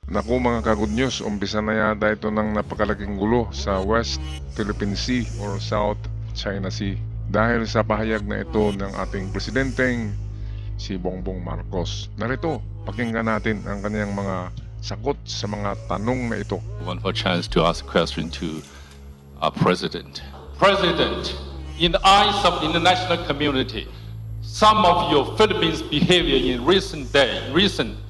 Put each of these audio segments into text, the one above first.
Naku mga ka-good news, umpisa na yata ito ng napakalaking gulo sa West Philippine Sea or South China Sea dahil sa pahayag na ito ng ating presidenteng si Bongbong Marcos. Narito, pakinggan natin ang kaniyang mga sagot sa mga tanong na ito. Wonderful chance to ask a question to our president. President, in the eyes of the international community, some of your Philippines' behavior in recent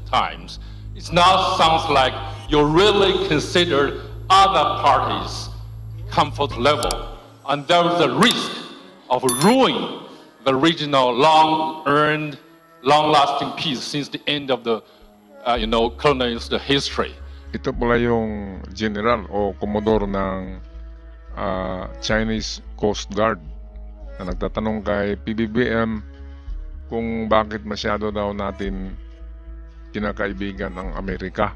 times, it now sounds like you really considered other parties' comfort level, and there is a risk of ruining the regional long-earned, long-lasting peace since the end of the, colonialist history. Ito pala yung general o komodoro ng Chinese Coast Guard na nagtatanong kay PBBM kung bakit masyado daw natin kinakaibigan ang Amerika,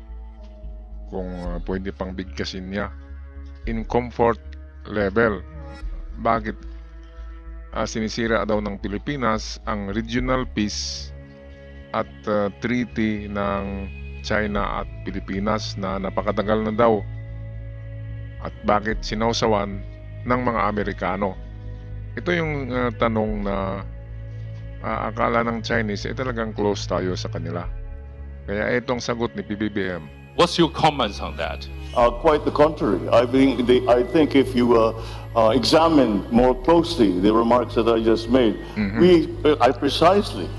kung pwede pang bigkasin niya in comfort level. Bakit sinisira daw ng Pilipinas ang regional peace at treaty ng China at Pilipinas na napakatagal na daw, at bakit sinausawan ng mga Amerikano. Ito yung tanong na akala ng Chinese talagang close tayo sa kanila. Kaya itong sagot ni PBBM. What's your comments on that? Quite the contrary. I think if you examine more closely the remarks that I just made, I precisely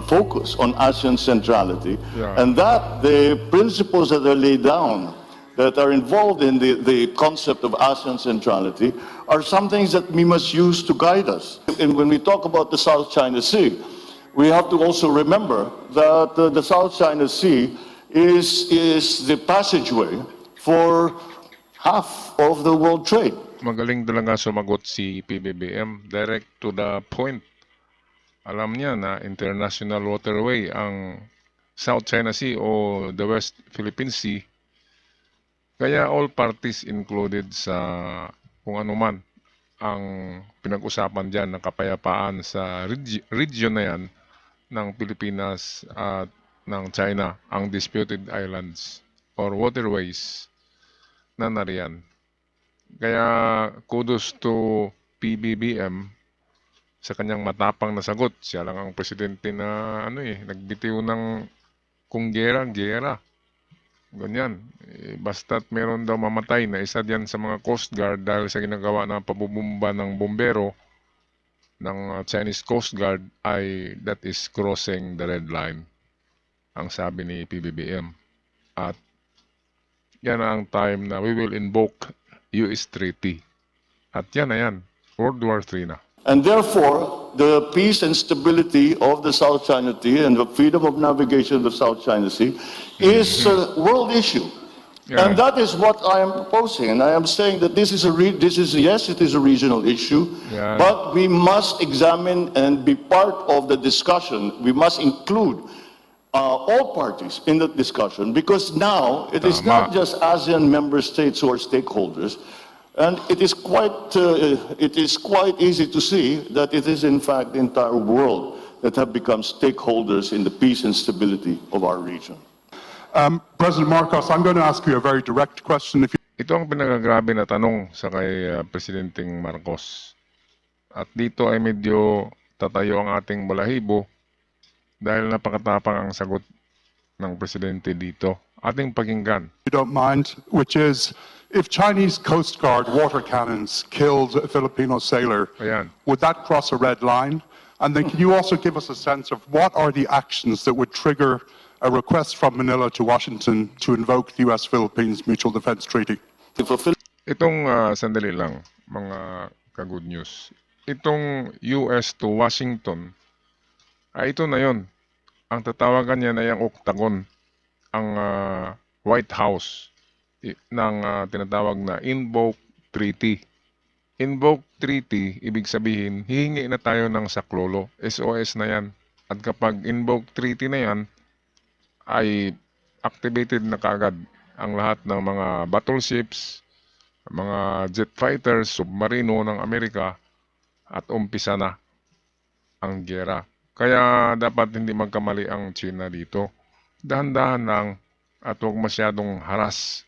focus on ASEAN centrality, and that the principles that are laid down that are involved in the concept of ASEAN centrality are some things that we must use to guide us. And when we talk about the South China Sea, we have to also remember that the South China Sea is the passageway for half of the world trade. Magaling talaga sumagot si PBBM, direct to the point. Alam niya na international waterway ang South China Sea o the West Philippine Sea. Kaya all parties included sa kung ano man ang pinag-usapan dyan ng kapayapaan sa region na yan ng Pilipinas at ng China, ang disputed islands or waterways na nariyan. Kaya kudos to PBBM sa kanyang matapang na sagot. Siya lang ang presidente na nagbitiw ng kung gera. Ganyan. Basta't meron daw mamatay na isa diyan sa mga Coast Guard dahil sa ginagawa na pabubumba ng bombero ng Chinese Coast Guard, ay that is crossing the red line, ang sabi ni PBBM. At yan ang time na we will invoke US Treaty. At yan na yan, World War III na. And therefore, the peace and stability of the South China Sea and the freedom of navigation of the South China Sea is a world issue. Yeah. And that is what I am proposing. And I am saying that this is yes, it is a regional issue, Yeah. but we must examine and be part of the discussion. We must include all parties in that discussion, because now it is Tama. not just ASEAN member states who are stakeholders. And it is quite easy to see that it is in fact the entire world that have become stakeholders in the peace and stability of our region. President Marcos, I'm going to ask you a very direct question. Ito ang pinakagrabe na tanong sa kay Presidenteng Marcos. At dito ay medyo tatayo ang ating balahibo dahil napakatapang ang sagot ng Presidente dito. Ating pakinggan. you don't mind, which is, if Chinese Coast Guard water cannons killed a Filipino sailor, Ayan. would that cross a red line? And then can you also give us a sense of what are the actions that would trigger a request from Manila to Washington to invoke the U.S.-Philippines Mutual Defense Treaty? Itong sandali lang, mga ka-good news. Itong US to Washington, ito na yon. Ang tatawagan niya na yung octagon, ang White House ng tinatawag na Invoke Treaty. Invoke Treaty, ibig sabihin, hihingi na tayo ng saklolo. SOS na yan. At kapag Invoke Treaty na yan, ay activated na kaagad ang lahat ng mga battleships, mga jet fighters, submarino ng Amerika, at umpisa na ang giyera. Kaya dapat hindi magkamali ang China dito. Dahan-dahan lang at huwag masyadong haras.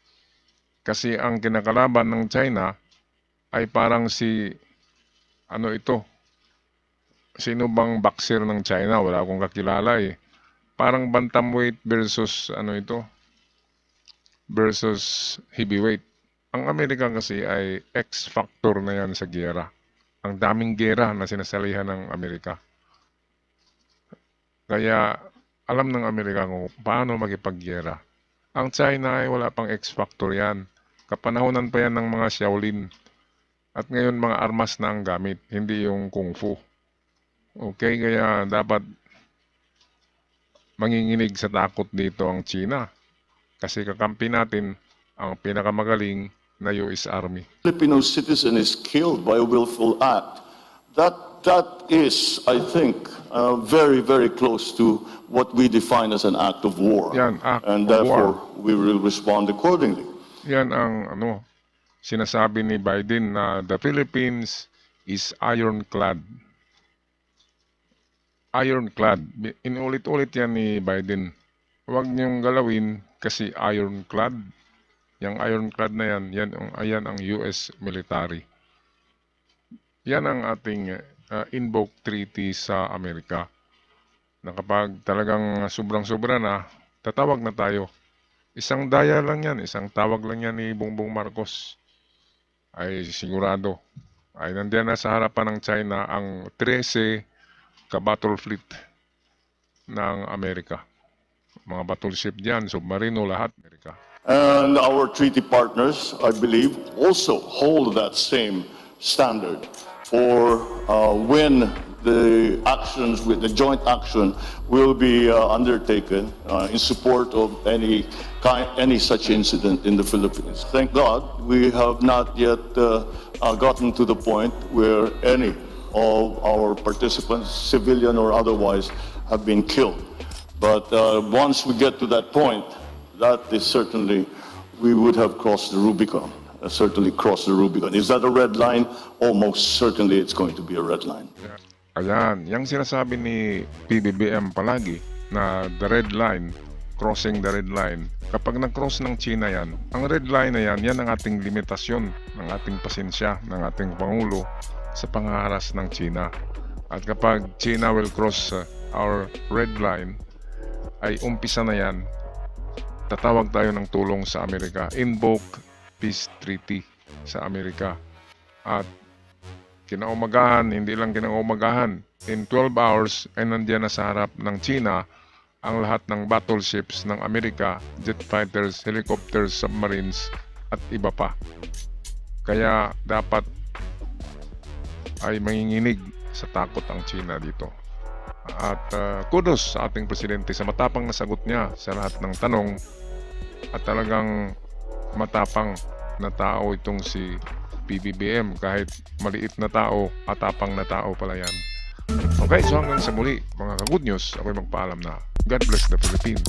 Kasi ang kinakalaban ng China ay parang ano ito? Sino bang boxer ng China? Wala akong kakilala eh. Parang bantamweight versus versus heavyweight. Ang Amerika kasi ay X-factor na yan sa giyera. Ang daming giyera na sinasalihan ng Amerika. Kaya alam ng Amerika kung paano makipaggiyera. Ang China ay wala pang X-factor yan. Kapanahonan pa yan ng mga Shaolin. At ngayon mga armas na ang gamit, hindi yung Kung Fu. Okay, kaya dapat manginginig sa takot dito ang China. Kasi kakampi natin ang pinakamagaling na US Army. Filipino citizen is killed by a willful act. That is, I think, very, very close to what we define as an act of war. Yan, act and of therefore, war. we will respond accordingly. Yan ang sinasabi ni Biden na the Philippines is ironclad. Ironclad. Inulit-ulit yan ni Biden. Huwag niyong galawin kasi ironclad. Yung ironclad na yan ang US military. Yan ang ating invoke treaty sa Amerika. Na kapag talagang sobrang-sobra na, tatawag na tayo. Isang daya lang yan, isang tawag lang yan ni Bongbong Marcos. Ay sigurado. Ay nandiyan na sa harapan ng China ang 13 ka-battle fleet ng Amerika. Mga battleship diyan, submarino, lahat Amerika. And our treaty partners, I believe, also hold that same standard for when the actions with the joint action will be undertaken in support of any such incident in the Philippines. Thank God we have not yet gotten to the point where any of our participants, civilian or otherwise, have been killed. But once we get to that point, that is certainly, we would have crossed the Rubicon. Certainly crossed the Rubicon. Is that a red line? Almost certainly it's going to be a red line. Ayan, yung sinasabi ni PBBM palagi na the red line, crossing the red line. Kapag nag-cross ng China yan, ang red line na yan ang ating limitasyon, ng ating pasensya, ng ating Pangulo sa pangharas ng China. At kapag China will cross our red line, ay umpisa na yan, tatawag tayo ng tulong sa Amerika. Invoke peace treaty sa Amerika. At kinaumagahan, hindi lang kinaumagahan, in 12 hours ay nandiyan na sa harap ng China ang lahat ng battleships ng Amerika, jet fighters, helicopters, submarines at iba pa. Kaya dapat ay manginginig sa takot ang China dito. At kudos sa ating presidente sa matapang na sagot niya sa lahat ng tanong at talagang matapang na tao itong si PBBM kahit maliit na tao at tapang na tao pala yan. Okay, so hanggang sa muli mga ka-good news, ako'y magpaalam na. God bless the Philippines.